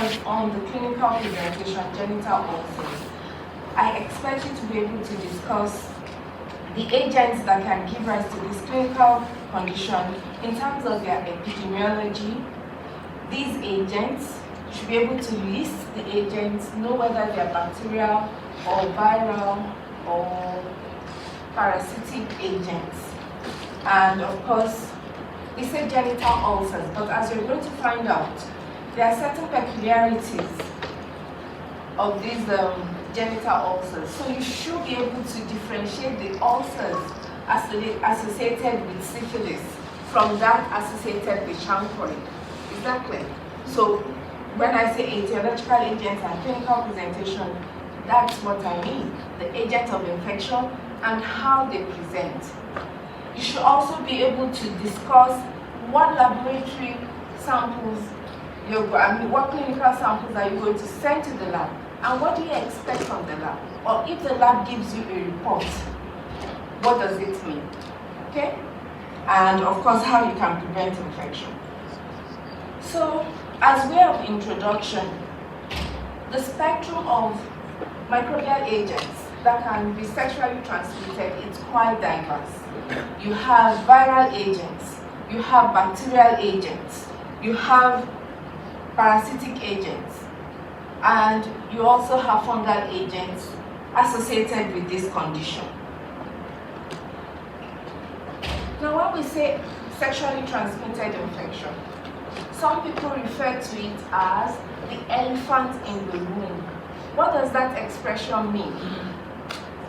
lectures on the clinical presentation, genital ulcers, I expect you to be able to discuss the agents that can give rise to this clinical condition in terms of their epidemiology. These agents, you should be able to list the agents, know whether they are bacterial or viral or parasitic agents. And of course, we say genital ulcers, but as you're going to find out, there are certain peculiarities of these genital ulcers. So you should be able to differentiate the ulcers associated with syphilis from that associated with chancroid. Is that clear? So when I say etiological agents and clinical presentation, that's what I mean. The agent of infection and how they present. You should also be able to discuss what laboratory samples what clinical samples are you going to send to the lab, and what do you expect from the lab? Or if the lab gives you a report, what does it mean? Okay? And of course, how you can prevent infection. So, as way of introduction, the spectrum of microbial agents that can be sexually transmitted is quite diverse. You have viral agents, you have bacterial agents, you have parasitic agents, and you also have fungal agents associated with this condition. Now, when we say sexually transmitted infection, some people refer to it as the elephant in the room. What does that expression mean?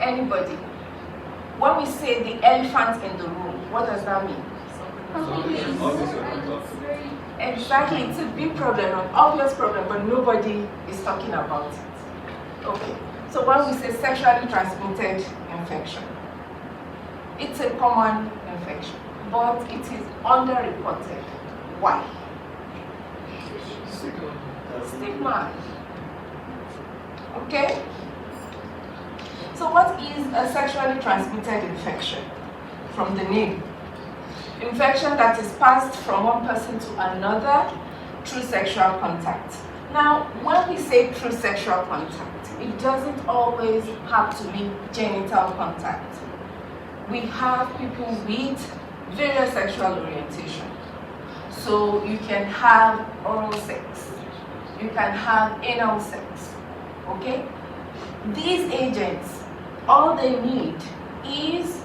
Anybody? When we say the elephant in the room, what does that mean? Exactly, it's a big problem, an obvious problem, but nobody is talking about it. Okay, so when we say sexually transmitted infection, it's a common infection, but it is underreported. Why? Stigma. Okay? So what is a sexually transmitted infection? From the name. Infection that is passed from one person to another through sexual contact. Now, when we say through sexual contact, it doesn't always have to be genital contact. We have people with various sexual orientation. So you can have oral sex, you can have anal sex, okay? These agents, all they need is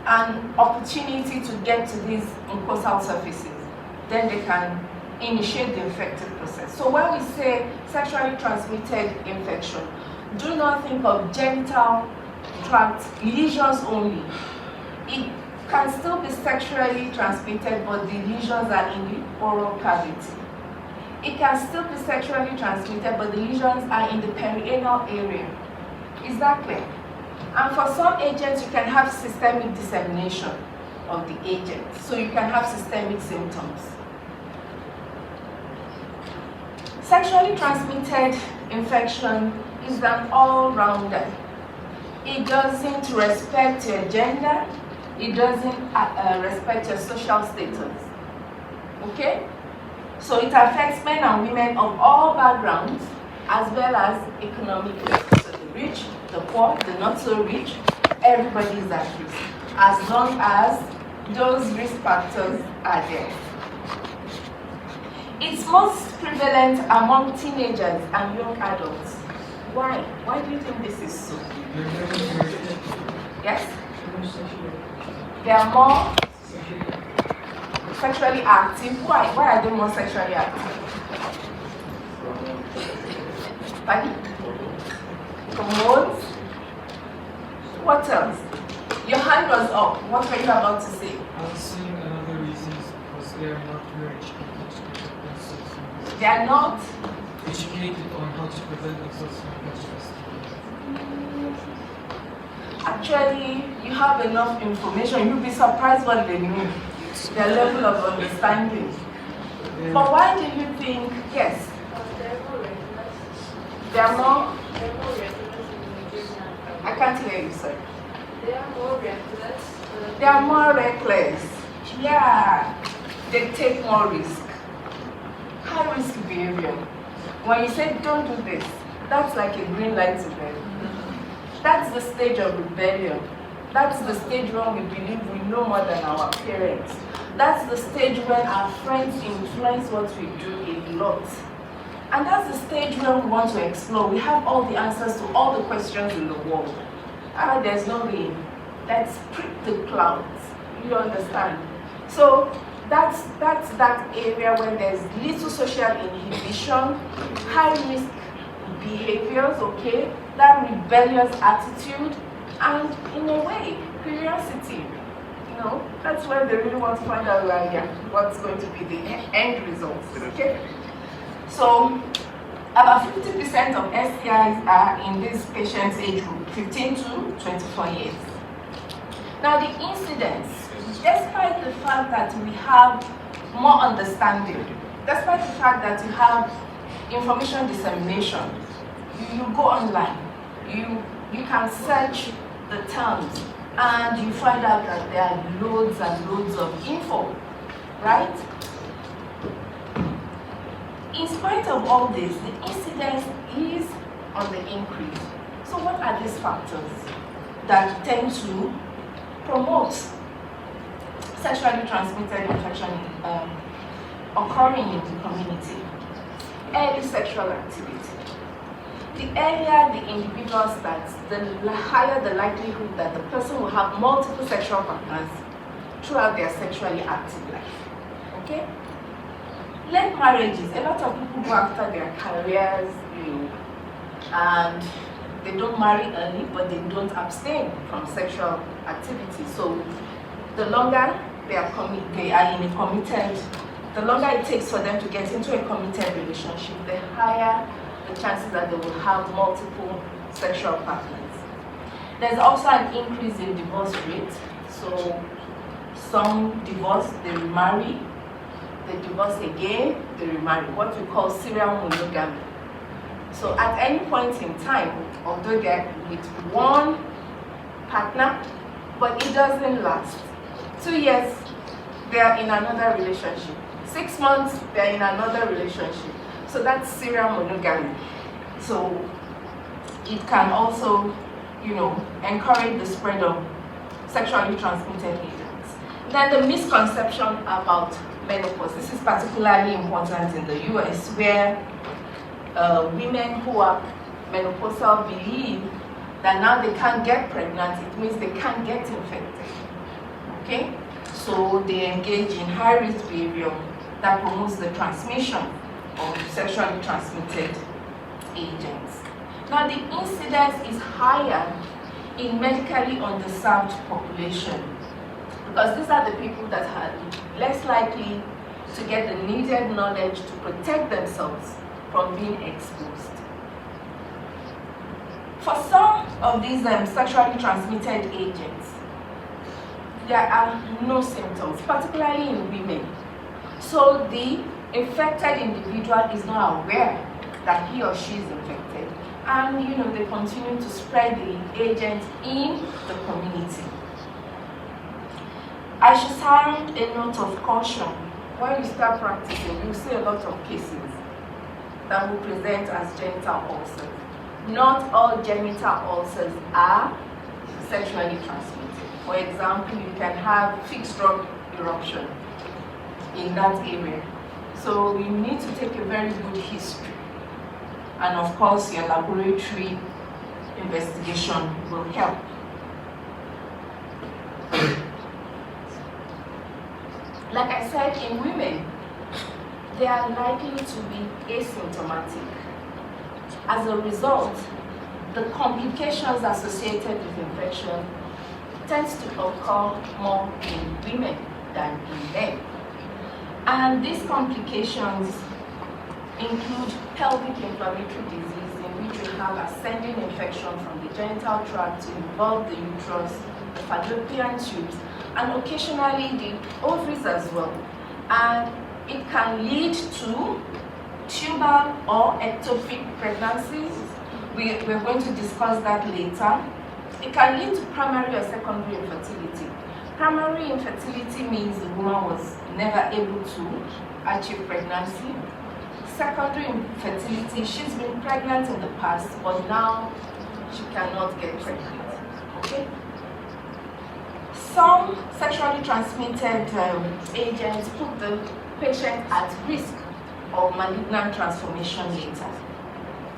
an opportunity to get to these mucosal surfaces. Then they can initiate the infective process. So when we say sexually transmitted infection, do not think of genital tract lesions only. It can still be sexually transmitted, but the lesions are in the oral cavity. It can still be sexually transmitted, but the lesions are in the perianal area. Is that clear? And for some agents, you can have systemic dissemination of the agent. So you can have systemic symptoms. Sexually transmitted infection is an all-rounder. It doesn't respect your gender. It doesn't respect your social status. Okay? So it affects men and women of all backgrounds, as well as economically. So the rich, the poor, the not so rich, everybody is at risk, as long as those risk factors are there. It's most prevalent among teenagers and young adults. Why? Why do you think this is so? Yes? They are more sexually active. Why? Why are they more sexually active? Pardon? Hormones? What else? Your hand was up. What were you about to say? I was saying another reason is because they are not very educated. They are not educated on how to prevent themselves from infections. Actually, you have enough information. You'll be surprised what they know. Their level of understanding. But why do you think, yes? They are more I can't hear you, sir. They are more reckless. They are more reckless. Yeah. They take more risk. High risk behavior. When you say don't do this, that's like a green light to them. That's the stage of rebellion. That's the stage when we believe we know more than our parents. That's the stage when our friends influence what we do a lot. And that's the stage when we want to explore. We have all the answers to all the questions in the world. There's no rain. Let's prick the clouds. You understand? So that's that area where there's little social inhibition, high risk behaviors, okay? That rebellious attitude, and in a way, curiosity. You know, that's where they really want to find out what's going to be the end results, okay? So, about 50% of STIs are in this patient's age group, 15 to 24 years. Now, the incidence, despite the fact that we have more understanding, despite the fact that you have information dissemination, you go online, you can search the terms, and you find out that there are loads and loads of info, right? In spite of all this, the incidence is on the increase. So what are these factors that tend to promote sexually transmitted infection occurring in the community? Early sexual activity. The earlier the individual starts, the higher the likelihood that the person will have multiple sexual partners throughout their sexually active life. Okay? Late marriages, a lot of people go after their careers, and they don't marry early, but they don't abstain from sexual activity. So the longer they are in a committed, the longer it takes for them to get into a committed relationship, the higher the chances that they will have multiple sexual partners. There's also an increase in divorce rate. So some divorce, they remarry, they divorce again, they remarry, what we call serial monogamy. So at any point in time, although they're with one partner, but it doesn't last. 2 years, they're in another relationship. 6 months, they're in another relationship. So that's serial monogamy. So it can also, encourage the spread of sexually transmitted agents. Then the misconception about menopause. This is particularly important in the US, where women who are menopausal believe that now they can't get pregnant, it means they can't get infected. Okay? So they engage in high-risk behavior that promotes the transmission of sexually transmitted agents. Now, the incidence is higher in medically underserved population because these are the people that are less likely to get the needed knowledge to protect themselves from being exposed. For some of these sexually transmitted agents, there are no symptoms, particularly in women. So the infected individual is not aware that he or she is infected, and they continue to spread the agent in the community. I should sound a note of caution. When you start practicing, you'll see a lot of cases that will present as genital ulcers. Not all genital ulcers are sexually transmitted. For example, you can have fixed drug eruption in that area. So you need to take a very good history. And of course, your laboratory investigation will help. Like I said, in women, they are likely to be asymptomatic. As a result, the complications associated with infection tends to occur more in women than in men. And these complications include pelvic inflammatory disease, in which we have ascending infection from the genital tract to involve the uterus, the fallopian tubes, and occasionally the ovaries as well. And it can lead to tubal or ectopic pregnancies. We're going to discuss that later. It can lead to primary or secondary infertility. Primary infertility means the woman was never able to achieve pregnancy. secondary infertility. She's been pregnant in the past, but now she cannot get pregnant. Okay? Some sexually transmitted agents put the patient at risk of malignant transformation later.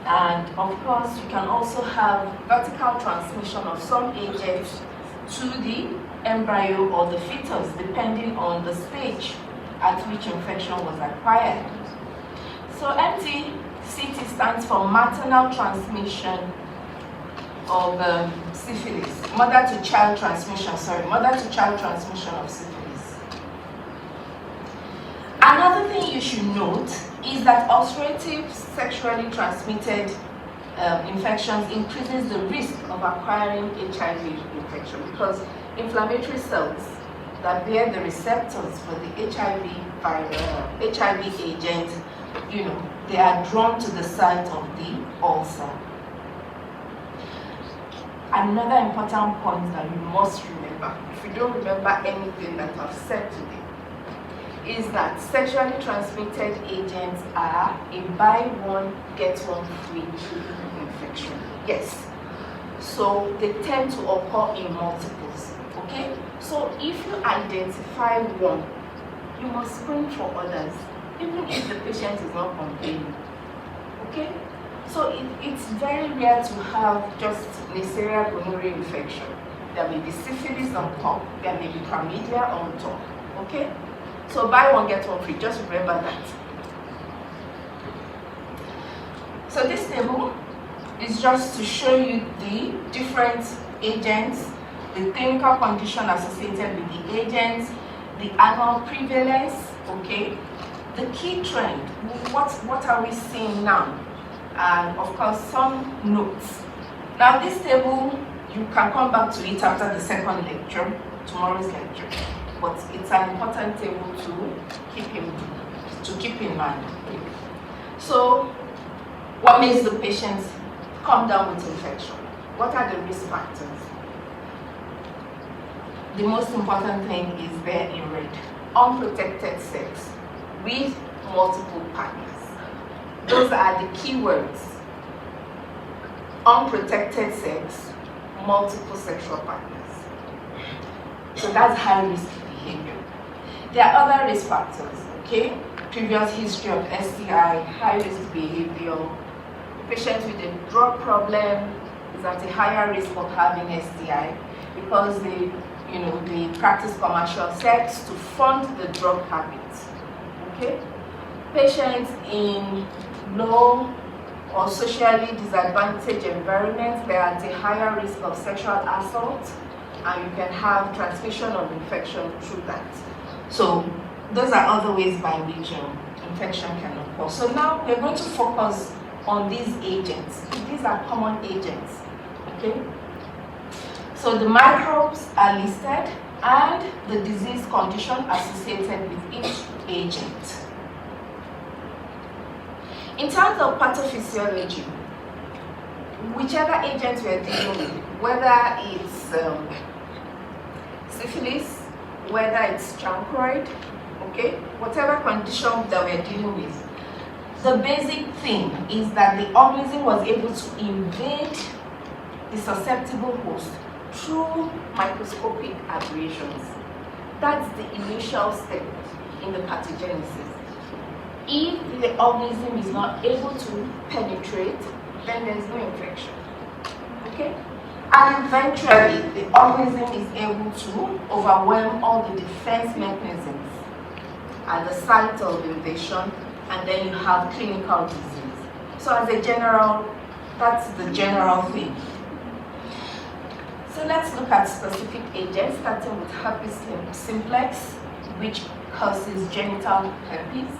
And of course, you can also have vertical transmission of some agents to the embryo or the fetus, depending on the stage at which infection was acquired. So MTCT stands for maternal transmission of syphilis, mother-to-child transmission of syphilis. Another thing you should note is that ulcerative sexually transmitted infections increases the risk of acquiring HIV infection, because inflammatory cells that bear the receptors for the HIV agent, they are drawn to the site of the ulcer. Another important point that you must remember, if you don't remember anything that I've said today, is that sexually transmitted agents are a buy one, get one free infection. Yes. So they tend to occur in multiples. Okay? So if you identify one, you must screen for others, even if the patient is not complaining. Okay? So it's very rare to have just Neisseria gonorrhea infection. There may be syphilis on top, there may be chlamydia on top. Okay? So buy one, get one free. Just remember that. So this table is just to show you the different agents, the clinical condition associated with the agents, the annual prevalence, okay? The key trend, what are we seeing now? And of course, some notes. Now this table, you can come back to it after the second lecture, tomorrow's lecture. But it's an important table to keep in mind. So, what makes the patients come down with infection? What are the risk factors? The most important thing is there in red. Unprotected sex with multiple partners. Those are the keywords. Unprotected sex, multiple sexual partners. So that's high risk behavior. There are other risk factors, okay? Previous history of STI, high risk behavior. Patient with a drug problem is at a higher risk of having STI because they practice commercial sex to fund the drug habits. Okay? Patients in low or socially disadvantaged environments, they are at a higher risk of sexual assault, and you can have transmission of infection through that. So those are other ways by which infection can occur. So now we're going to focus on these agents. These are common agents. Okay? So the microbes are listed and the disease condition associated with each agent. In terms of pathophysiology, whichever agent we're dealing with, whether it's syphilis, whether it's chancroid, okay, whatever condition that we're dealing with, the basic thing is that the organism was able to invade the susceptible host through microscopic aberrations. That's the initial step in the pathogenesis. If the organism is not able to penetrate, then there's no infection. Okay? And eventually, the organism is able to overwhelm all the defense mechanisms at the site of invasion, and then you have clinical disease. So as a general, that's the general thing. So let's look at specific agents, starting with herpes simplex, which causes genital herpes,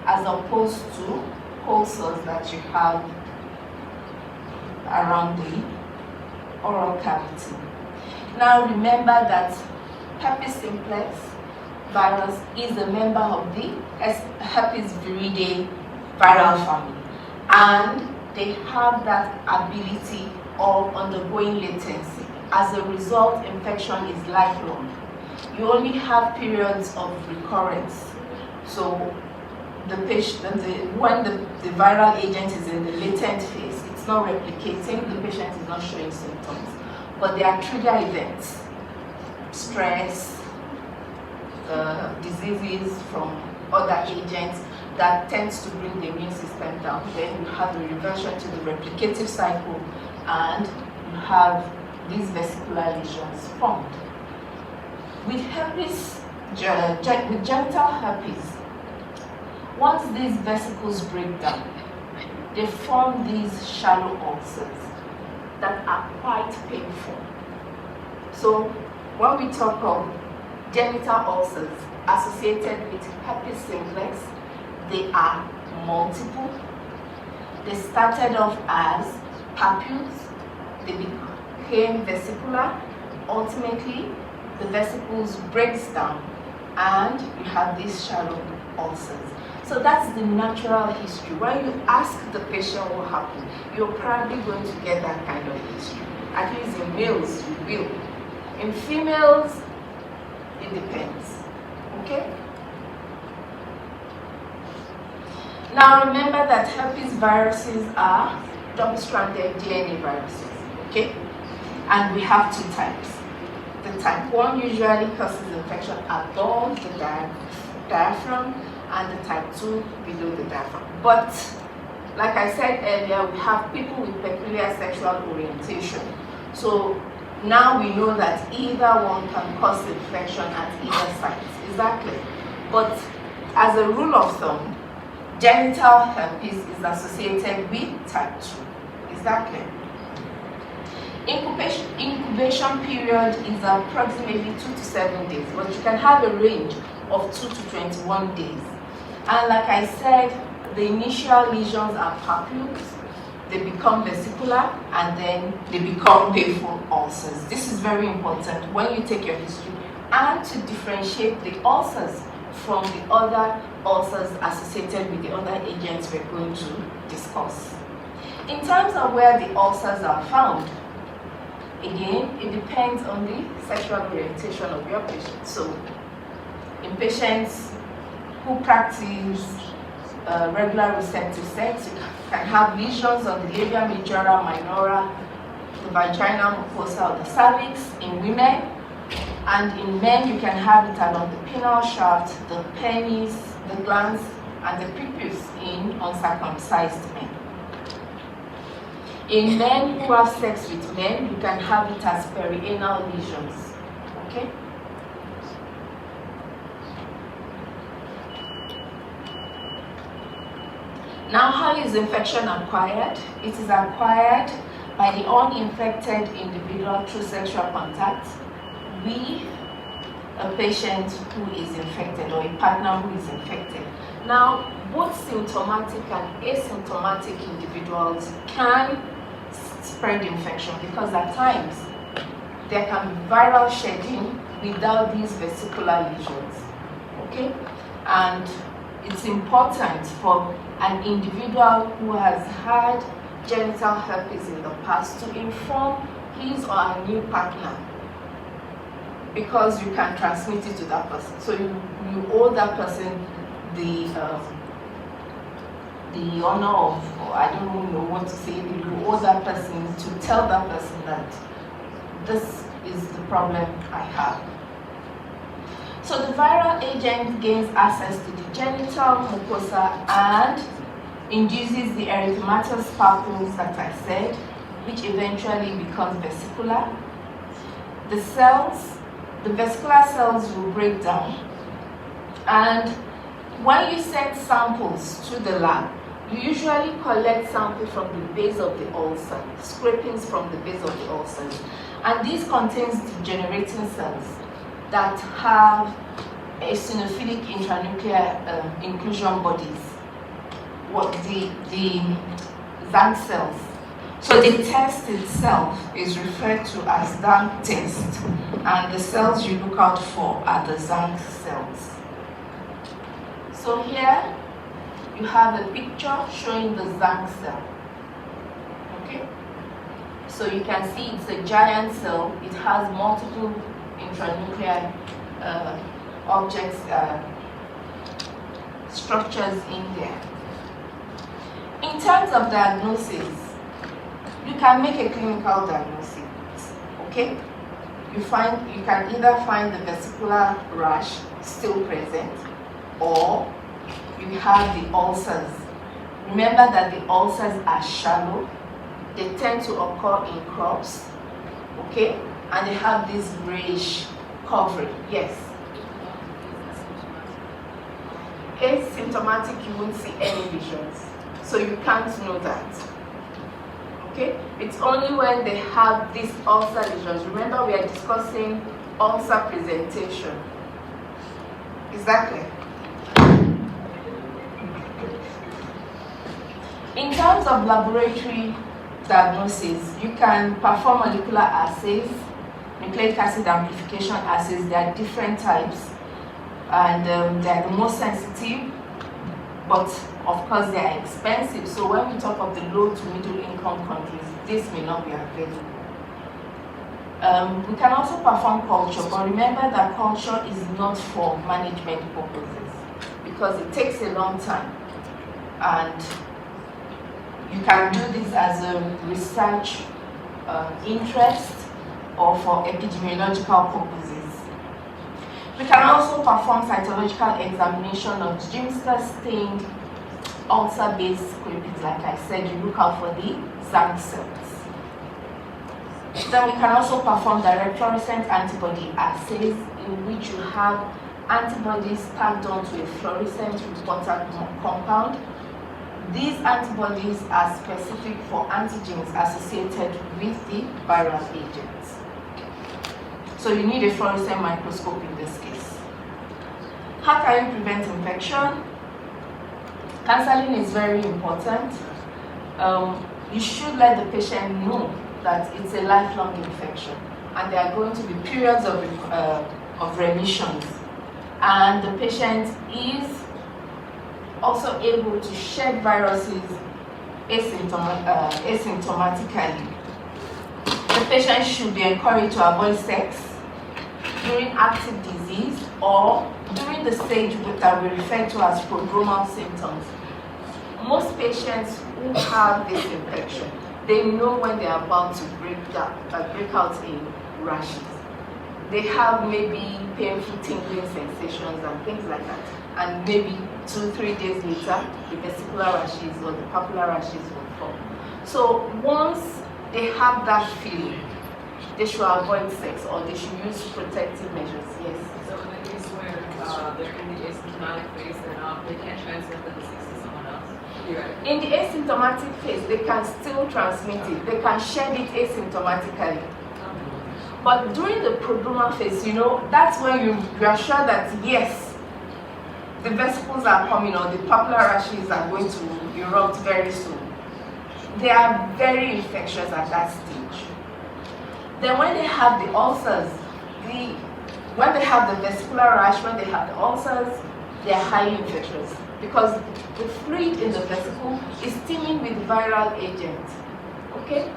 as opposed to ulcers that you have around the oral cavity. Now remember that herpes simplex virus is a member of the herpes viridae viral family, and they have that ability of undergoing latency. As a result, infection is lifelong. You only have periods of recurrence. So the patient, when the viral agent is in the latent phase, it's not replicating, the patient is not showing symptoms. But there are trigger events, stress, diseases from other agents that tends to bring the immune system down. Then you have the reversion to the replicative cycle, and you have these vesicular lesions formed. With herpes, with genital herpes, once these vesicles break down, they form these shallow ulcers that are quite painful. So when we talk of genital ulcers associated with herpes simplex, they are multiple. They started off as papules, they became vesicular. Ultimately, the vesicles breaks down and you have these shallow ulcers. So that's the natural history. When you ask the patient what happened, you're probably going to get that kind of history. At least in males, you will. In females, it depends. Okay? Now remember that herpes viruses are double-stranded DNA viruses. Okay? And we have two types. The type 1 usually causes infection above the diaphragm, and the type 2 below the diaphragm. But like I said earlier, we have people with peculiar sexual orientation. So now we know that either one can cause infection at either site. Exactly. But as a rule of thumb, genital herpes is associated with type 2. Exactly. Incubation period is approximately 2 to 7 days, but you can have a range of 2 to 21 days. And like I said, the initial lesions are papules, they become vesicular, and then they become painful ulcers. This is very important when you take your history, and to differentiate the ulcers from the other ulcers associated with the other agents we're going to discuss. In terms of where the ulcers are found, again, it depends on the sexual orientation of your patient. So, in patients who practice regular receptive sex, you can have lesions on the labia majora, minora, the vaginal mucosa, or the cervix in women. And in men, you can have it along the penile shaft, the penis, the glans, and the prepuce in uncircumcised men. In men who have sex with men, you can have it as perianal lesions. Okay? Now, how is infection acquired? It is acquired by the uninfected individual through sexual contact with a patient who is infected or a partner who is infected. Now, both symptomatic and asymptomatic individuals can spread infection because at times there can be viral shedding without these vesicular lesions. Okay? And it's important for an individual who has had genital herpes in the past to inform his or her new partner, because you can transmit it to that person. So you owe that person the honor of, or I don't know what to say, you owe that person to tell that person that this is the problem I have. So the viral agent gains access to the genital mucosa and induces the erythematous papules that I said, which eventually becomes vesicular. The cells, the vesicular cells will break down, and when you send samples to the lab, you usually collect samples from the base of the ulcer, scrapings from the base of the ulcers, and these contains degenerating cells that have eosinophilic intranuclear inclusion bodies, what the Zank cells. So the test itself is referred to as Zank test, and the cells you look out for are the Zank cells. So here you have a picture showing the Zank cell. Okay? So you can see it's a giant cell. It has multiple intranuclear objects structures in there. In terms of diagnosis, you can make a clinical diagnosis, okay? You can either find the vesicular rash still present, or you have the ulcers. Remember that the ulcers are shallow. They tend to occur in crops, okay? And they have this grayish covering, yes. Asymptomatic, you won't see any lesions, so you can't know that. Okay? It's only when they have these ulcer lesions. Remember, we are discussing ulcer presentation. Is that clear? In terms of laboratory diagnosis, you can perform molecular assays, nucleic acid amplification assays. There are different types, and they are the most sensitive, but of course they are expensive. So when we talk of the low to middle income countries, this may not be available. We can also perform culture, but remember that culture is not for management purposes because it takes a long time, and you can do this as a research interest or for epidemiological purposes. We can also perform cytological examination of Gimster-stained ulcer-based squamous. Like I said, you look out for the Zank cells. Then we can also perform direct fluorescent antibody assays, in which you have antibodies tagged onto a fluorescent reporter compound. These antibodies are specific for antigens associated with the viral agents. So you need a fluorescent microscope in this case. How can you prevent infection? Counseling is very important. You should let the patient know that it's a lifelong infection, and there are going to be periods of remissions, and the patient is also able to shed viruses asymptomatically. The patient should be encouraged to avoid sex during active disease or during the stage that we refer to as prodromal symptoms. Most patients who have this infection, they know when they are about to break out in rashes. They have maybe painful tingling sensations and things like that. And maybe 2-3 days later, the vesicular rashes or the papular rashes will form. So once they have that feeling, they should avoid sex or they should use protective measures. Yes. So in the case where they're in the asymptomatic phase, they can't transmit the disease to someone else. Right. In the asymptomatic phase, they can still transmit it. They can shed it asymptomatically. But during the prodromal phase, that's when you are sure that yes, the vesicles are coming or the papular rashes are going to erupt very soon. They are very infectious at that stage. Then when they have the ulcers, when they have the vesicular rash, when they have the ulcers, they are highly infectious because the fluid in the vesicle is teeming with viral agents. Okay?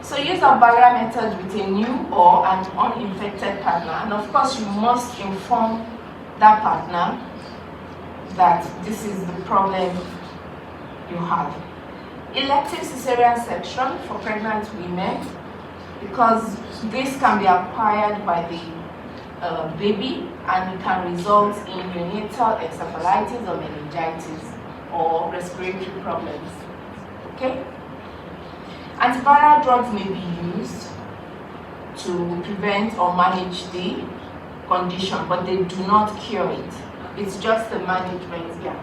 So use of barrier method with a new or an uninfected partner, and of course you must inform that partner that this is the problem you have. Elective cesarean section for pregnant women, because this can be acquired by the baby and it can result in neonatal encephalitis or meningitis or respiratory problems. Okay? Antiviral drugs may be used to prevent or manage the condition, but they do not cure it. It's just the management, yeah.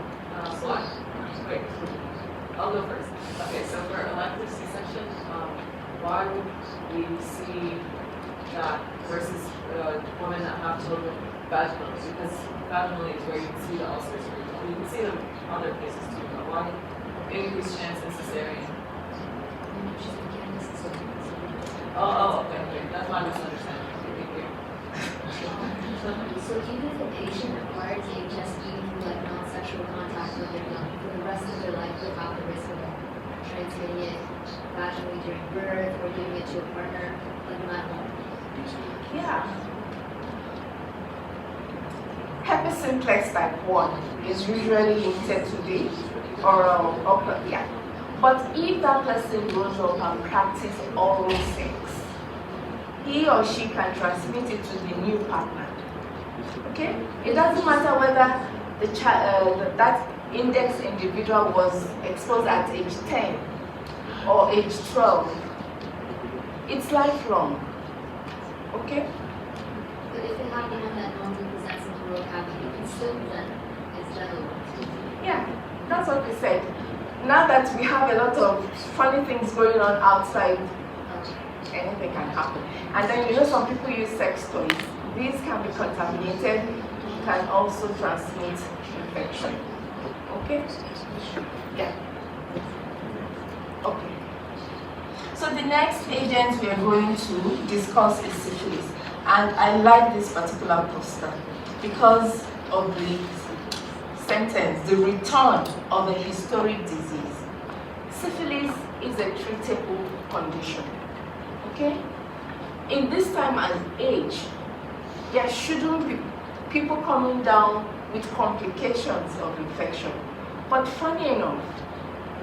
Wait, I'll go first. Okay, so for elective C-section, why would we see that versus women that have children vaginally? Because vaginally is where you can see the ulcers. You can see them other places too, but why increased chance in cesarean? Okay. That's my misunderstanding. Thank you. So even if a patient acquires HSE through non-sexual contact with their young for the rest of their life without the risk of transmitting it vaginally during birth or giving it to a partner, not home? Yeah. Herpes simplex type 1 is usually limited to the oral upper, yeah. But if that person grows up and practices oral sex, he or she can transmit it to the new partner. Okay? It doesn't matter whether the that index individual was exposed at age 10 or age 12. It's lifelong. Okay? But if it happened on that normally presents in the oral cavity, it can still present as genital. Yeah, that's what we said. Now that we have a lot of funny things going on outside, anything can happen. And then some people use sex toys. These can be contaminated, can also transmit infection. Okay? Yeah. Okay. So the next agent we are going to discuss is syphilis. And I like this particular poster because of the sentence, the return of a historic disease. Syphilis is a treatable condition. Okay? In this time and age, there shouldn't be people coming down with complications of infection. But funny enough,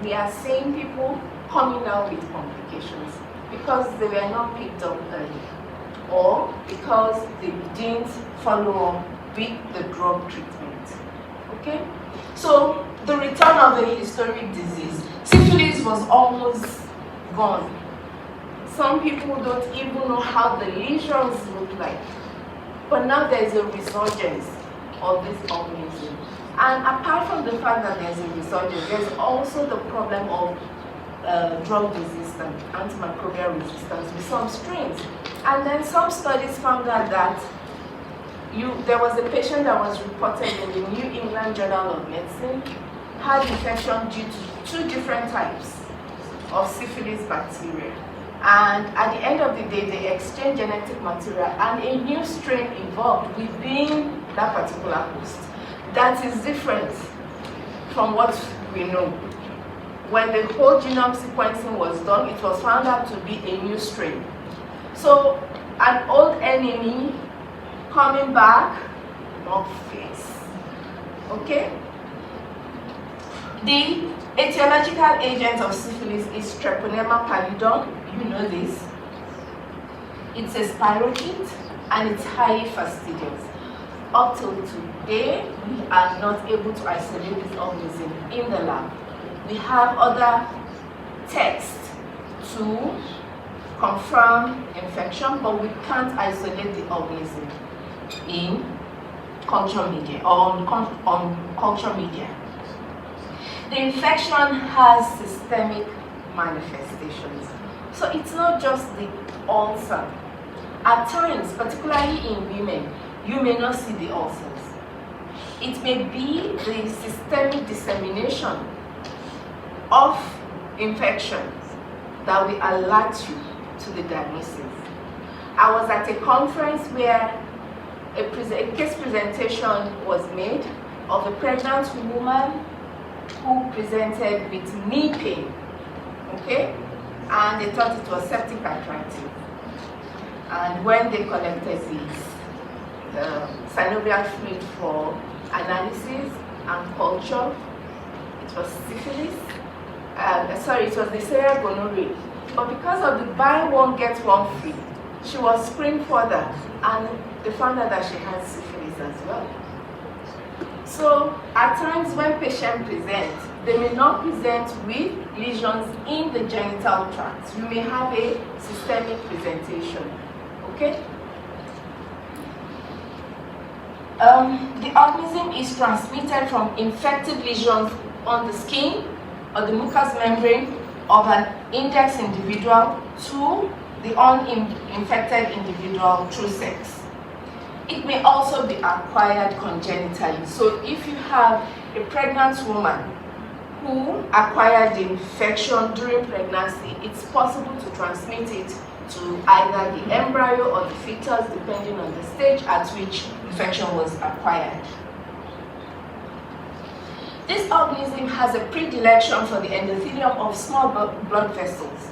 we are seeing people coming down with complications because they were not picked up early or because they didn't follow up with the drug treatment. Okay? So the return of the historic disease. Syphilis was almost gone. Some people don't even know how the lesions look like. But now there is a resurgence of this organism. And apart from the fact that there's a resurgence, there's also the problem of drug resistance, antimicrobial resistance with some strains. And then some studies found out that there was a patient that was reported in the New England Journal of Medicine had infection due to 2 different types of syphilis bacteria. And at the end of the day, they exchanged genetic material and a new strain evolved within that particular host that is different from what we know. When the whole genome sequencing was done, it was found out to be a new strain. So an old enemy coming back, not face. Okay? The etiological agent of syphilis is Treponema pallidum. You know this. It's a spirochete and it's highly fastidious. Up till today, we are not able to isolate this organism in the lab. We have other tests to confirm infection, but we can't isolate the organism in culture media or on culture media. The infection has systemic manifestations. So it's not just the ulcer. At times, particularly in women, you may not see the ulcers. It may be the systemic dissemination of infections that will alert you to the diagnosis. I was at a conference where a case presentation was made of a pregnant woman who presented with knee pain, okay? And they thought it was septic arthritis. And when they collected the synovial fluid for analysis and culture, it was syphilis. It was the serial gonorrhea. But because of the buy one get one free, she was screened further and they found out that she had syphilis as well. So at times when patients present, they may not present with lesions in the genital tract. You may have a systemic presentation. Okay? The organism is transmitted from infected lesions on the skin or the mucous membrane of an index individual to the uninfected individual through sex. It may also be acquired congenitally. So if you have a pregnant woman who acquired the infection during pregnancy, it's possible to transmit it to either the embryo or the fetus, depending on the stage at which infection was acquired. This organism has a predilection for the endothelium of small blood vessels,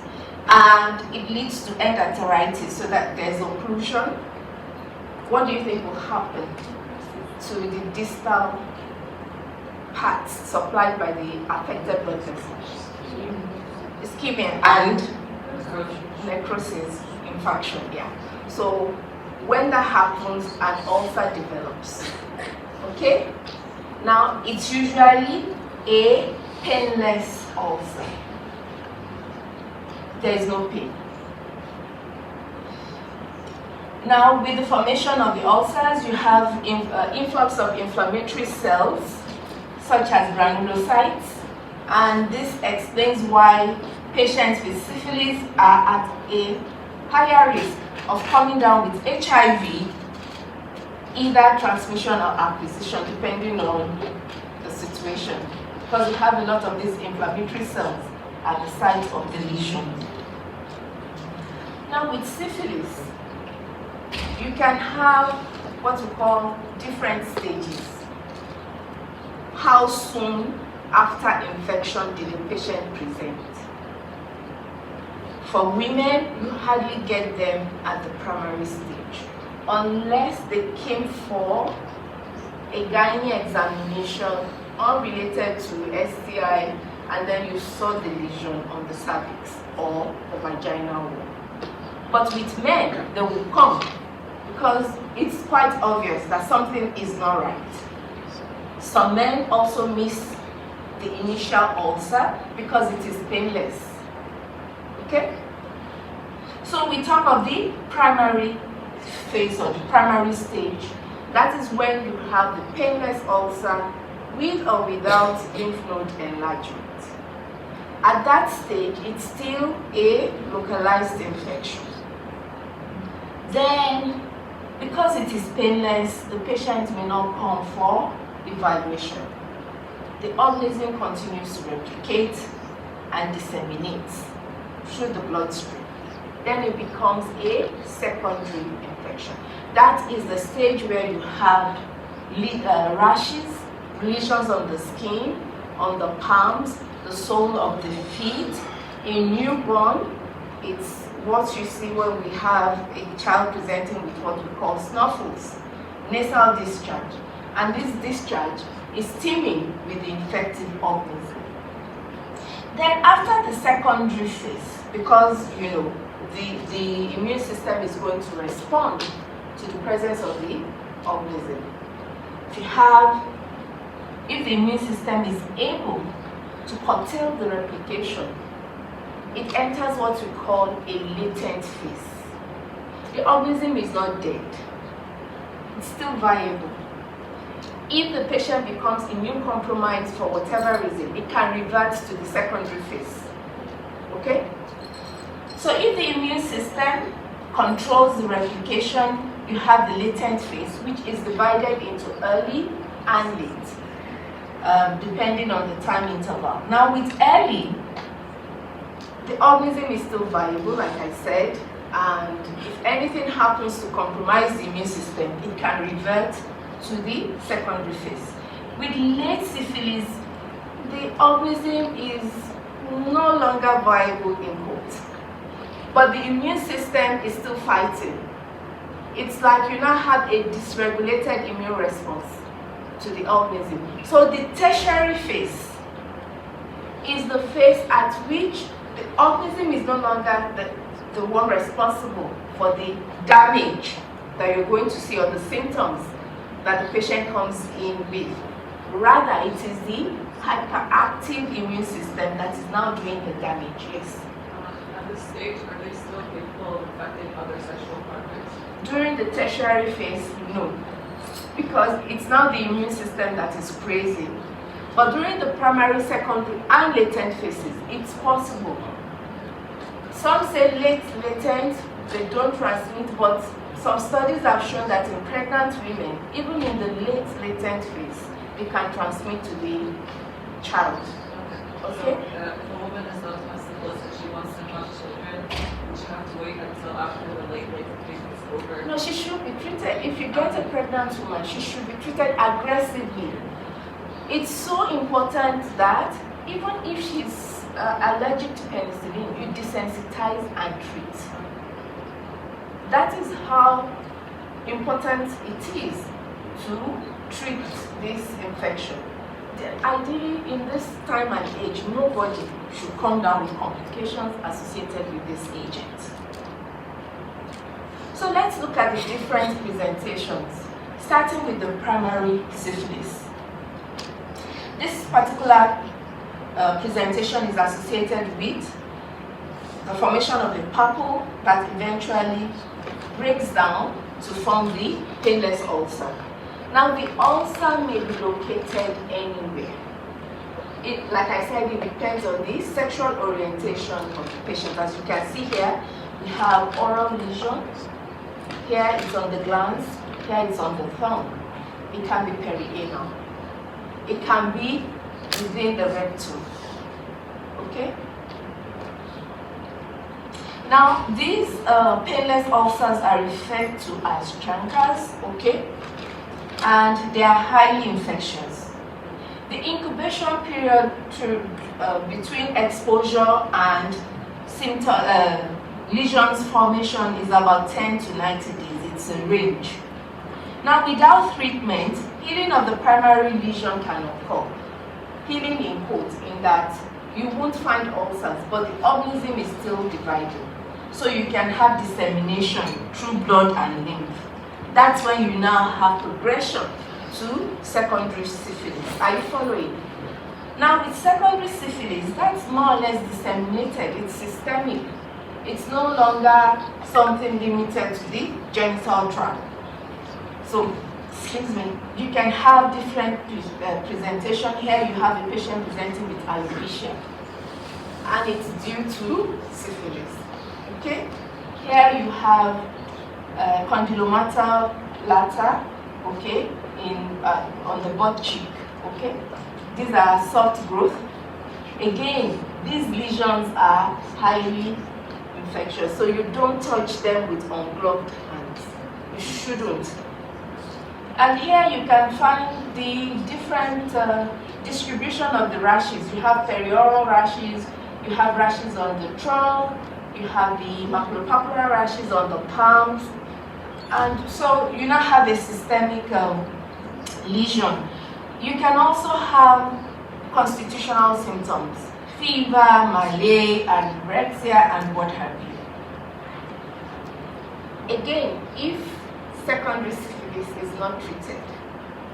and it leads to endarteritis, so that there's occlusion. What do you think will happen? to the distal parts supplied by the affected blood vessels. Ischemia and necrosis, infarction, yeah. So when that happens, an ulcer develops. Okay? Now, it's usually a painless ulcer. There is no pain. Now, with the formation of the ulcers, you have influx of inflammatory cells, such as granulocytes, and this explains why patients with syphilis are at a higher risk of coming down with HIV, either transmission or acquisition, depending on the situation, because you have a lot of these inflammatory cells at the site of the lesion. Now, with syphilis, you can have what we call different stages. How soon after infection did the patient present? For women, you hardly get them at the primary stage, unless they came for a gynae examination unrelated to STI, and then you saw the lesion on the cervix or the vaginal wall. But with men, they will come because it's quite obvious that something is not right. Some men also miss the initial ulcer because it is painless. Okay? So we talk of the primary phase or the primary stage. That is when you have the painless ulcer with or without lymph node enlargement. At that stage, it's still a localized infection. Then, because it is painless, the patient may not come for evaluation. The organism continues to replicate and disseminates through the bloodstream. Then it becomes a secondary infection. That is the stage where you have rashes, lesions on the skin, on the palms, the sole of the feet. In newborn, it's what you see when we have a child presenting with what we call snuffles, nasal discharge. And this discharge is teeming with the infected organism. Then after the secondary phase, because the immune system is going to respond to the presence of the organism. If the immune system is able to curtail the replication, it enters what we call a latent phase. The organism is not dead. It's still viable. If the patient becomes immune compromised for whatever reason, it can revert to the secondary phase. Okay? So if the immune system controls the replication, you have the latent phase, which is divided into early and late, depending on the time interval. Now with early, the organism is still viable, like I said, and if anything happens to compromise the immune system, it can revert to the secondary phase. With late syphilis, the organism is no longer viable in quotes, but the immune system is still fighting. It's like you now have a dysregulated immune response to the organism. So the tertiary phase is the phase at which the organism is no longer the one responsible for the damage that you're going to see or the symptoms that the patient comes in with. Rather, it is the hyperactive immune system that is now doing the damage. Yes. At this stage, are they still capable of affecting other sexual partners? During the tertiary phase, no, because it's now the immune system that is crazy. But during the primary, secondary, and latent phases, it's possible. Some say latent, they don't transmit, but some studies have shown that in pregnant women, even in the latent phase, they can transmit to the child. Okay? So, if a woman is not testicle and she wants to have children, she have to wait until after the late phase is over? No, she should be treated. If you get a pregnant woman, she should be treated aggressively. It's so important that even if she's allergic to penicillin, you desensitize and treat. That is how important it is to treat this infection. Ideally, in this time and age, nobody should come down with complications associated with this agent. So let's look at the different presentations, starting with the primary syphilis. This particular presentation is associated with the formation of a pupil that eventually breaks down to form the painless ulcer. Now, the ulcer may be located anywhere. Like I said, it depends on the sexual orientation of the patient. As you can see here, we have oral lesions. Here it's on the glands. Here it's on the thumb. It can be perianal. It can be within the rectum. Okay? Now, these painless ulcers are referred to as chancres, okay? And they are highly infectious. The incubation period between exposure and lesions formation is about 10 to 90 days. It's a range. Now, without treatment, healing of the primary lesion can occur. Healing in quotes, in that you won't find ulcers, but the organism is still divided. So you can have dissemination through blood and lymph. That's when you now have progression to secondary syphilis. Are you following? Now, with secondary syphilis, that's more or less disseminated. It's systemic. It's no longer something limited to the genital tract. So, excuse me, you can have different presentation. Here you have a patient presenting with alopecia, and it's due to syphilis. Okay? Here you have condylomatous lata, okay, on the butt cheek, okay? These are soft growth. Again, these lesions are highly infectious, so you don't touch them with ungloved hands. You shouldn't. And here you can find the different distribution of the rashes. You have perioral rashes, you have rashes on the trunk, you have the maculopapular rashes on the palms, and so you now have a systemic lesion. You can also have constitutional symptoms, fever, malaise, anorexia, and what have you. Again, if secondary syphilis is not treated,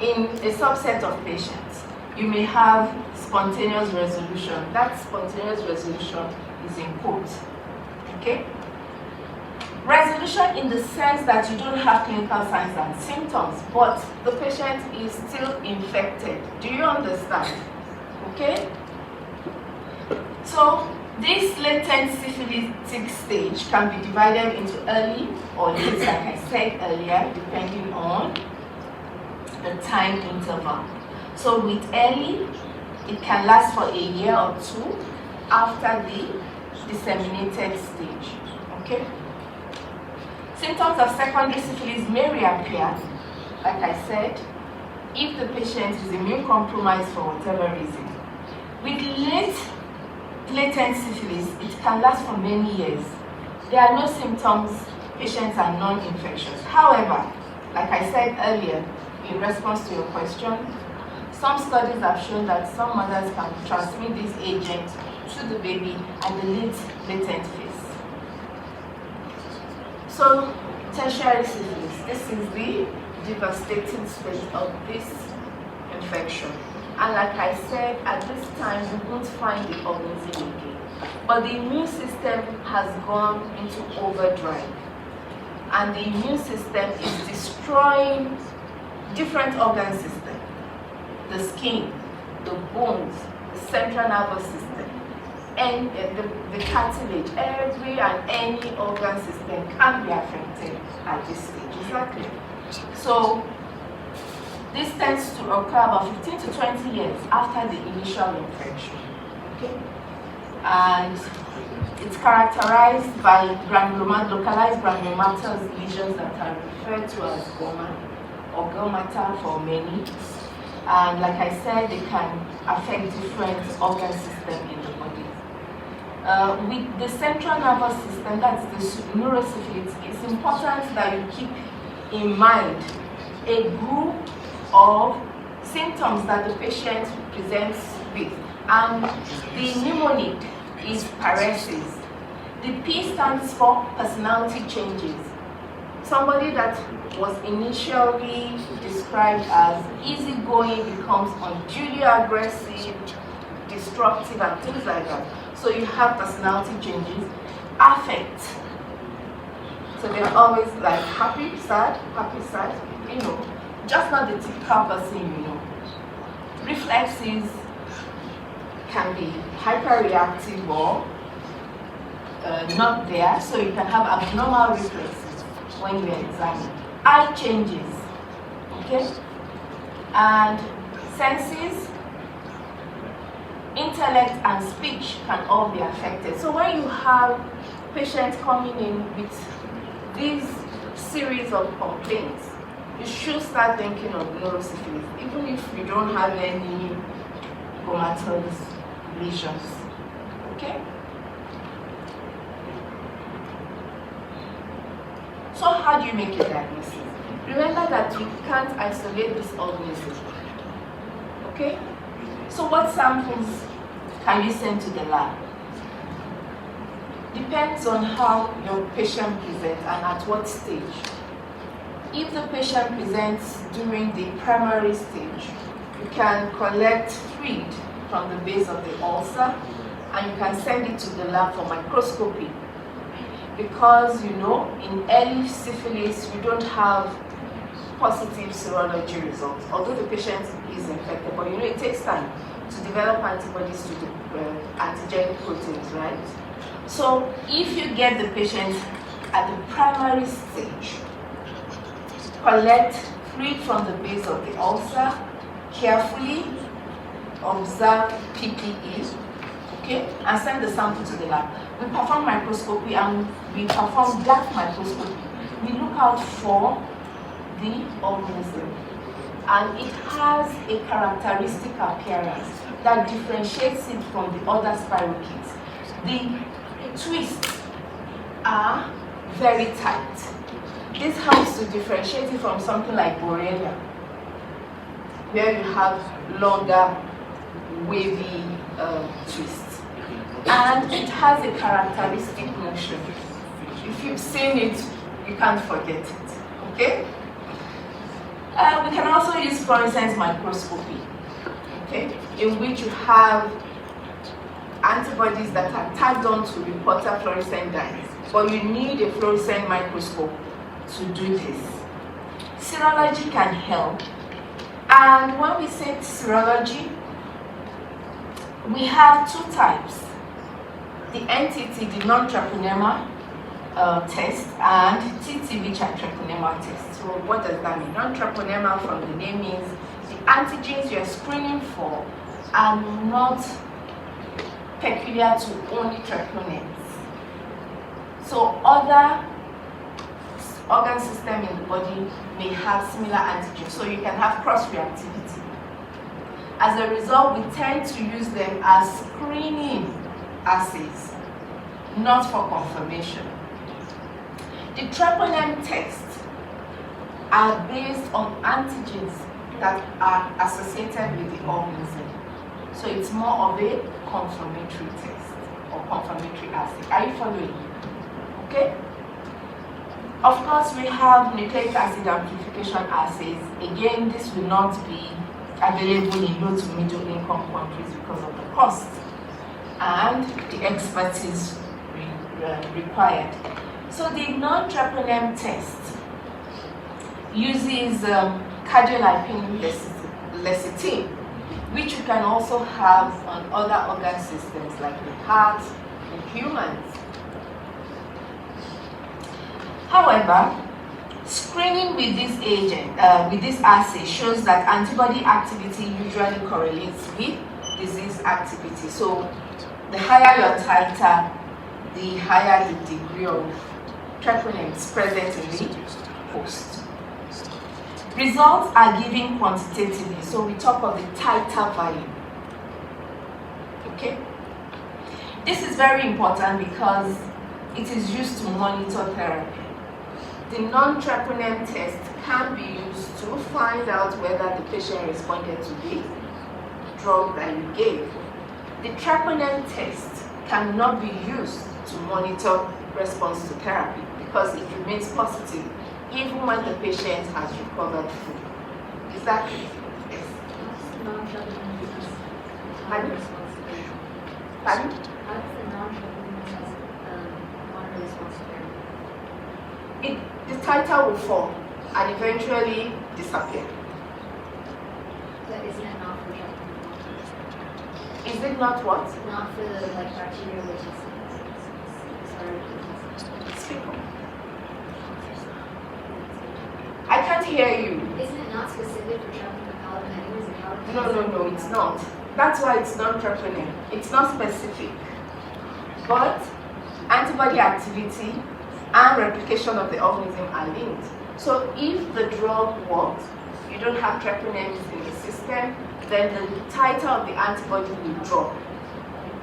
in a subset of patients, you may have spontaneous resolution. That spontaneous resolution is in quotes. Okay? Resolution in the sense that you don't have clinical signs and symptoms, but the patient is still infected. Do you understand? Okay? So, this latent syphilitic stage can be divided into early or late, like I said earlier, depending on the time interval. So, with early, it can last for a year or two after the disseminated stage. Okay? Symptoms of secondary syphilis may reappear, like I said, if the patient is immune compromised for whatever reason. With latent syphilis, it can last for many years. There are no symptoms, patients are non-infectious. However, like I said earlier, in response to your question, some studies have shown that some mothers can transmit this agent to the baby at the latent phase. So, tertiary syphilis, this is the devastating stage of this infection. And like I said, at this time, we won't find the organism again. But the immune system has gone into overdrive. And the immune system is destroying different organ systems. The skin, the bones, the central nervous system, and the cartilage, every and any organ system can be affected at this stage. Exactly. So this tends to occur about 15 to 20 years after the initial infection. Okay? And it's characterized by localized granulomatous lesions that are referred to as goma or gomata for many. And like I said, they can affect different organ systems in the body. With the central nervous system, that's the neurosyphilis, it's important that you keep in mind a group of symptoms that the patient presents with. And the mnemonic is paresis. The P stands for personality changes. Somebody that was initially described as easygoing becomes unduly aggressive, destructive, and things like that. So you have personality changes. Affect. So they're always like happy, sad, you know, just not the typical person, you know. Reflexes can be hyperreactive or not there, so you can have abnormal reflexes when you examine. Eye changes, okay? And senses, intellect, and speech can all be affected. So when you have patients coming in with these series of complaints, you should start thinking of neurosyphilis, even if you don't have any comatose lesions. Okay? So how do you make a diagnosis? Remember that you can't isolate this organism. Okay? So what samples can you send to the lab? Depends on how your patient presents and at what stage. If the patient presents during the primary stage, you can collect fluid from the base of the ulcer and you can send it to the lab for microscopy. Because you know, in early syphilis, you don't have positive serology results, although the patient is infected. But you know, it takes time to develop antibodies to the antigenic proteins, right? So if you get the patient at the primary stage, collect fluid from the base of the ulcer, carefully observe PPE, okay, and send the sample to the lab. We perform microscopy and we perform dark microscopy. We look out for the organism, and it has a characteristic appearance that differentiates it from the other spirochetes. The twists are very tight. This helps to differentiate it from something like Borrelia, where you have longer, wavy twists. And it has a characteristic motion. If you've seen it, you can't forget it. Okay? We can also use fluorescence microscopy, okay, in which you have antibodies that are tagged on to reporter fluorescent dyes, but you need a fluorescent microscope to do this. Serology can help, and when we say serology, we have two types: the NTT, the non-treponema test, and TT, which are treponema test. So what does that mean? Non-treponema, from the name, means the antigens you're screening for are not peculiar to only treponins. So other organ systems in the body may have similar antigens, so you can have cross-reactivity. As a result, we tend to use them as screening assays, not for confirmation. The treponem tests are based on antigens that are associated with the organism. So it's more of a confirmatory test or confirmatory assay. Are you following? Okay? Of course, we have nucleic acid amplification assays. Again, this will not be available in low to middle income countries because of the cost and the expertise required. So the non-treponem test uses cardiolipin lecithin, which you can also have on other organ systems like the heart and humans. However, screening with this agent, with this assay, shows that antibody activity usually correlates with disease activity. So the higher your titer, the higher the degree of treponins present in the host. Results are given quantitatively, so we talk of the titer value. Okay? This is very important because it is used to monitor therapy. The non-treponem test can be used to find out whether the patient responded to the drug that you gave. The troponin test cannot be used to monitor response to therapy because it remains positive even when the patient has recovered fully. Is that clear? Yes. Pardon? Pardon? How does the non-troponin test monitor response to therapy? The titer will fall and eventually disappear. But isn't it not for troponin? Is it not what? Not for the bacteria which is Speak up. I can't hear you. Isn't it not specific for troponin paladin anyways? No, it's not. That's why it's non-troponin. It's not specific. But antibody activity and replication of the organism are linked. So if the drug works, you don't have troponins in the system, then the titer of the antibody will drop.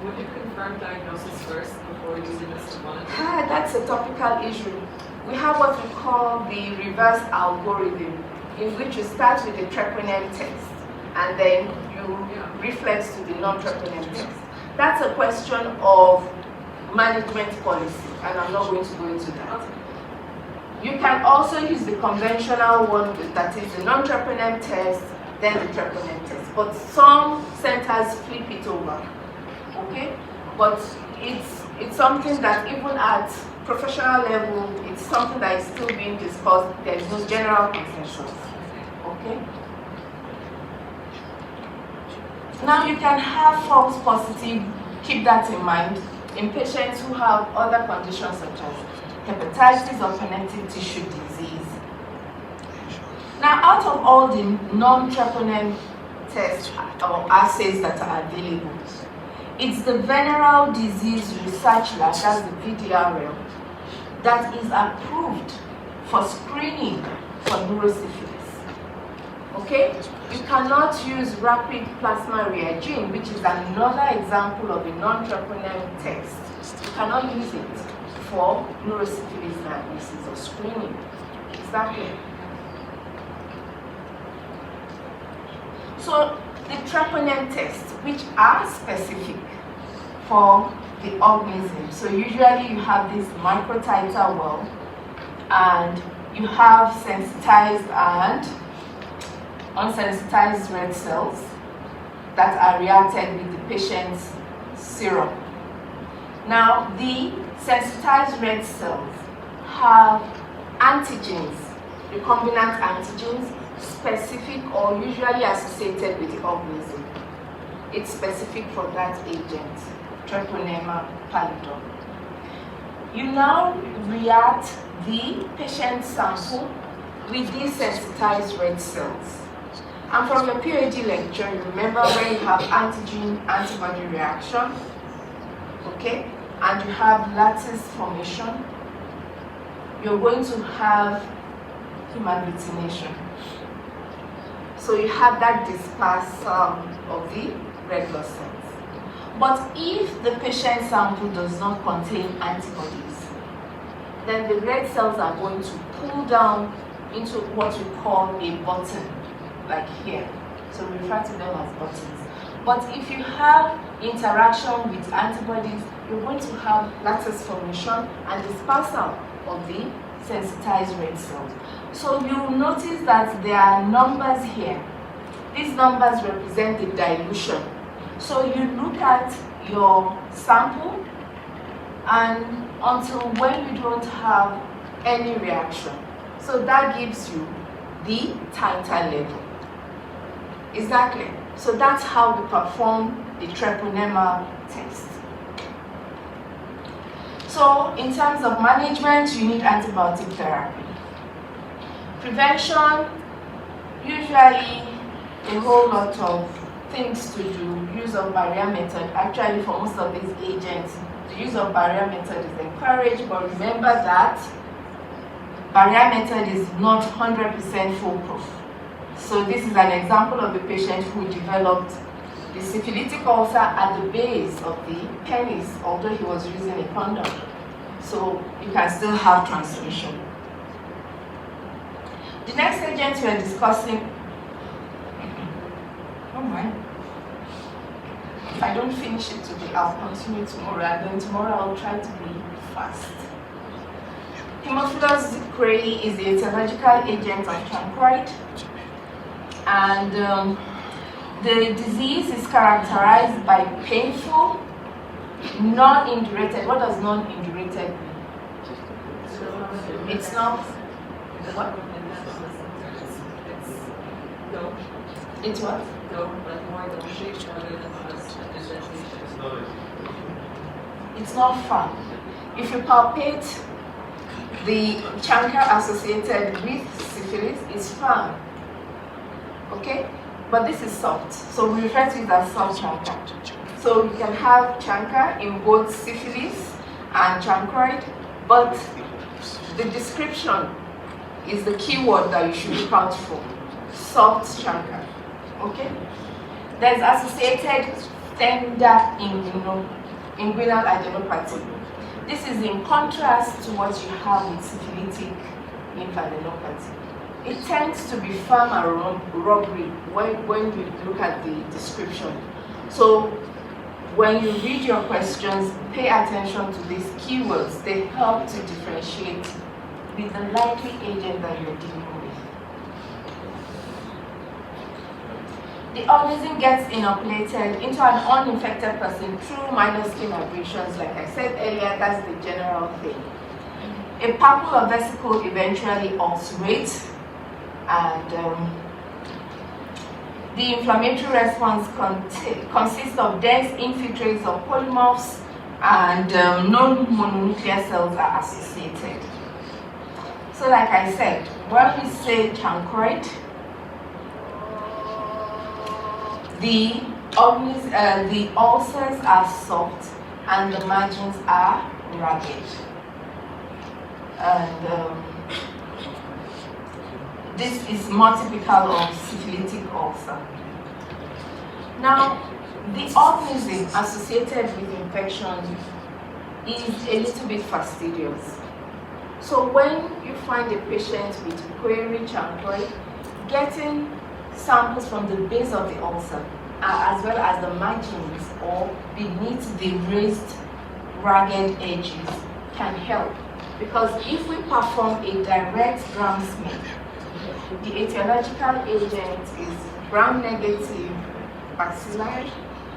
Would you confirm diagnosis first before using this to monitor? That's a topical issue. We have what we call the reverse algorithm, in which you start with the troponin test and then you reflex to the non-troponin test. That's a question of management policy, and I'm not going to go into that. You can also use the conventional one, that is the non-troponin test, then the troponin test. But some centers flip it over, okay? But it's something that even at professional level, it's something that is still being discussed. There is no general consensus, okay? Now you can have false positive, keep that in mind, in patients who have other conditions such as hepatitis or connective tissue disease. Now, out of all the non-troponin tests or assays that are available, it's the Venereal Disease Research Lab, that's the VDRL, that is approved for screening for neurosyphilis. Okay? You cannot use rapid plasma reagin, which is another example of a non-troponin test. You cannot use it for neurosyphilis diagnosis or screening. Exactly. So the troponin tests, which are specific for the organism. So usually you have this microtiter well, and you have sensitized and unsensitized red cells that are reacted with the patient's serum. Now, the sensitized red cells have antigens, recombinant antigens, specific or usually associated with the organism. It's specific for that agent, Treponema pallidum. You now react the patient sample with these sensitized red cells. And from your PhD lecture, you remember when you have antigen-antibody reaction, okay, and you have lattice formation, you're going to have hemagglutination. So you have that dispersal of the red blood cells. But if the patient sample does not contain antibodies, then the red cells are going to pull down into what we call a button, like here. So we refer to them as buttons. But if you have interaction with antibodies, you're going to have lattice formation and dispersal of the sensitized red cells. So you'll notice that there are numbers here. These numbers represent the dilution. So you look at your sample, and until when you don't have any reaction. So that gives you the titer level. Is that clear? So that's how we perform the treponema test. So in terms of management, you need antibiotic therapy. Prevention, usually a whole lot of things to do. Use of barrier method. Actually, for most of these agents, the use of barrier method is encouraged, but remember that barrier method is not 100% foolproof. So this is an example of a patient who developed the syphilitic ulcer at the base of the penis, although he was using a condom. So you can still have transmission. The next agent we are discussing, oh my, if I don't finish it today, I'll continue tomorrow, and then tomorrow I'll try to be fast. Haemophilus cray is the etiological agent of chancroid, and the disease is characterized by painful, non-indurated. What does non-indurated mean? It's not what? It's what? It's not fun. If you palpate the chancre associated with syphilis, it's fun. Okay? But this is soft. So we refer to it as soft chancre. So you can have chancre in both syphilis and chancroid, but the description is the keyword that you should look out for. Soft chancre. Okay? There's associated tender inguinal adenopathy. This is in contrast to what you have with syphilitic lymphadenopathy. It tends to be firm and rubbery when you look at the description. So when you read your questions, pay attention to these keywords. They help to differentiate with the likely agent that you're dealing with. The organism gets inoculated into an uninfected person through minor skin abrasions. Like I said earlier, that's the general thing. A papule or vesicle eventually ulcerates, and the inflammatory response consists of dense infiltrates of polymorphs, and non-mononuclear cells are associated. So like I said, when we say chancroid, the ulcers are soft and the margins are ragged. And this is more typical of syphilitic ulcer. Now, the organism associated with infection is a little bit fastidious. So when you find a patient with query chancroid, getting samples from the base of the ulcer as well as the margins or beneath the raised ragged edges can help, because if we perform a direct gram smear, the etiological agent is gram-negative bacilli,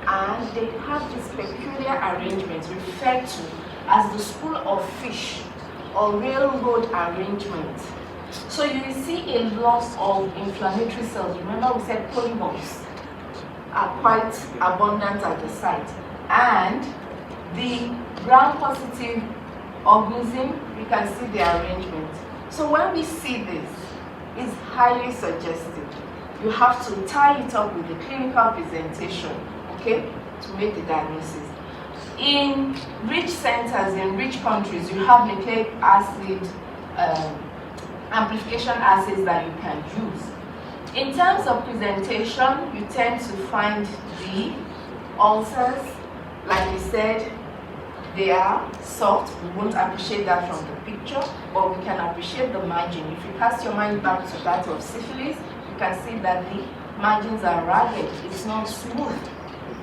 and they have this peculiar arrangement referred to as the spool of fish or railroad arrangement. So you will see a lot of inflammatory cells. Remember we said polymorphs are quite abundant at the site. And the gram-positive organism, you can see the arrangement. So when we see this, it's highly suggestive. You have to tie it up with the clinical presentation, okay, to make the diagnosis. In rich centers, in rich countries, you have nucleic acid amplification assays that you can use. In terms of presentation, you tend to find the ulcers, like we said, they are soft. We won't appreciate that from the picture, but we can appreciate the margin. If you cast your mind back to that of syphilis, you can see that the margins are ragged. It's not smooth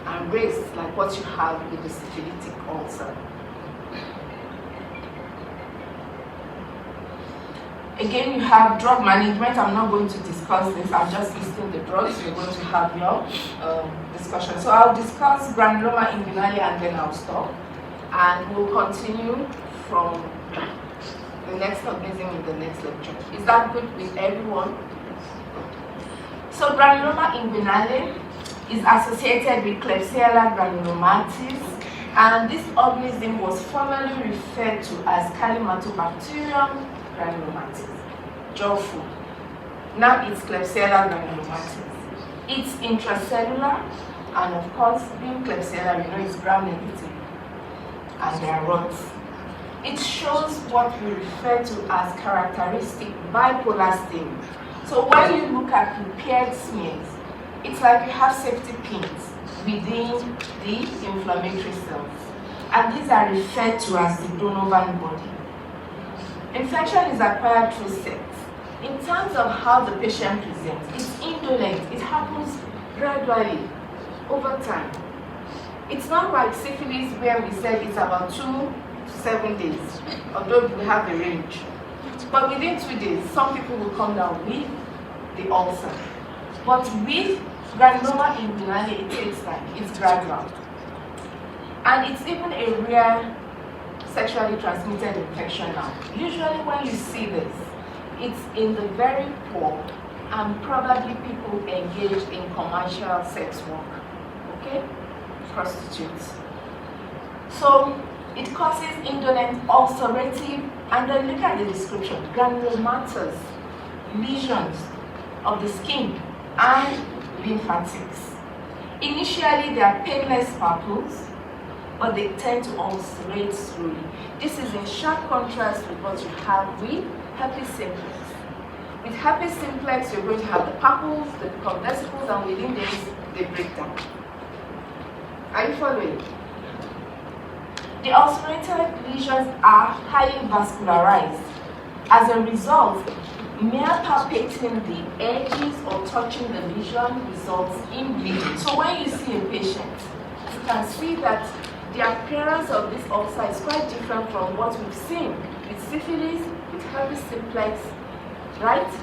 and raised like what you have with the syphilitic ulcer. Again, you have drug management. I'm not going to discuss this. I'm just listing the drugs. You're going to have your discussion. So I'll discuss granuloma inguinale and then I'll stop. And we'll continue from the next organism in the next lecture. Is that good with everyone? So granuloma inguinale is associated with Klebsiella granulomatis, and this organism was formerly referred to as Calimactobacterium granulomatis, JOFU. Now it's Klebsiella granulomatis. It's intracellular, and of course, being Klebsiella, we know it's gram-negative, and there are rods. It shows what we refer to as characteristic bipolar stain. So when you look at prepared smears, it's like you have safety pins within the inflammatory cells, and these are referred to as the Donovan body. Infection is acquired through sex, In terms of how the patient presents, it's indolent. It happens gradually over time. It's not like syphilis where we said it's about 2 to 7 days, although we have a range. But within 2 days, some people will come down with the ulcer. But with granuloma inguinale, it takes time. It's gradual. And it's even a rare sexually transmitted infection now. Usually when you see this, it's in the very poor and probably people engaged in commercial sex work, okay? Prostitutes. So it causes indolent ulcerative, and then look at the description, granulomatous lesions of the skin and lymphatics. Initially, they are painless papules, but they tend to ulcerate slowly. This is in sharp contrast with what you have with herpes simplex. With herpes simplex, you're going to have the papules, the become vesicles, and within days, they break down. Are you following? The ulcerated lesions are highly vascularized. As a result, mere palpating the edges or touching the lesion results in bleeding. So when you see a patient, you can see that the appearance of this ulcer is quite different from what we've seen with syphilis, with herpes simplex, right?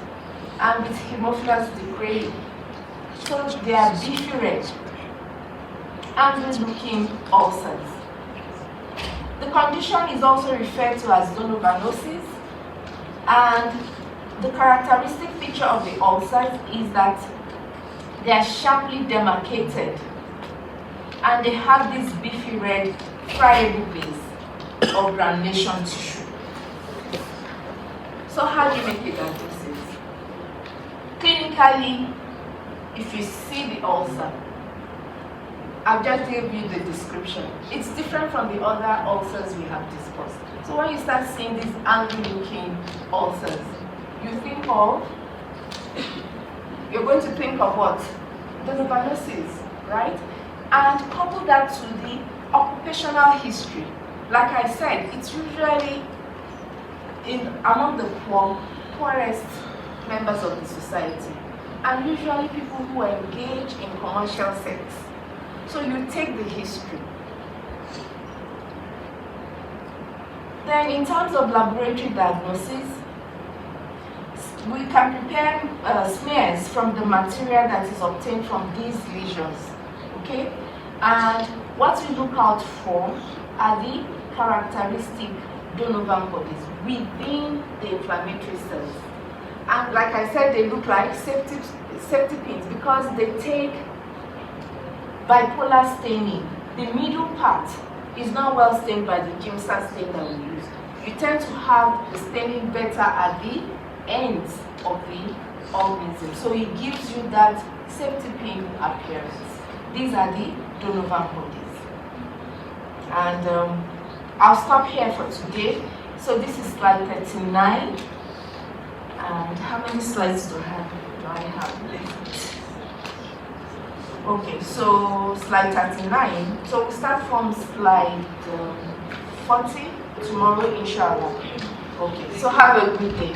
And with Haemophilus ducreyi. So they are beefy red, angry-looking ulcers. The condition is also referred to as zonovanosis, and the characteristic feature of the ulcers is that they are sharply demarcated, and they have this beefy red friable base of granulation tissue. So how do you make a diagnosis? Clinically, if you see the ulcer, I've just gave you the description. It's different from the other ulcers we have discussed. So when you start seeing these angry-looking ulcers, you're going to think of what? The zonovanosis, right? And couple that to the occupational history. Like I said, it's usually among the poorest members of the society, and usually people who engage in commercial sex. So you take the history. Then in terms of laboratory diagnosis, we can prepare smears from the material that is obtained from these lesions, okay? And what we look out for are the characteristic Donovan bodies within the inflammatory cells. And like I said, they look like safety pins because they take bipolar staining. The middle part is not well stained by the Giemsa stain that we use. You tend to have the staining better at the ends of the organism. So it gives you that safety pin appearance. These are the Donovan bodies. And I'll stop here for today. So this is slide 39. And how many slides do I have left? Okay, so slide 39. So we'll start from slide 40 tomorrow, inshallah. Okay, so have a good day.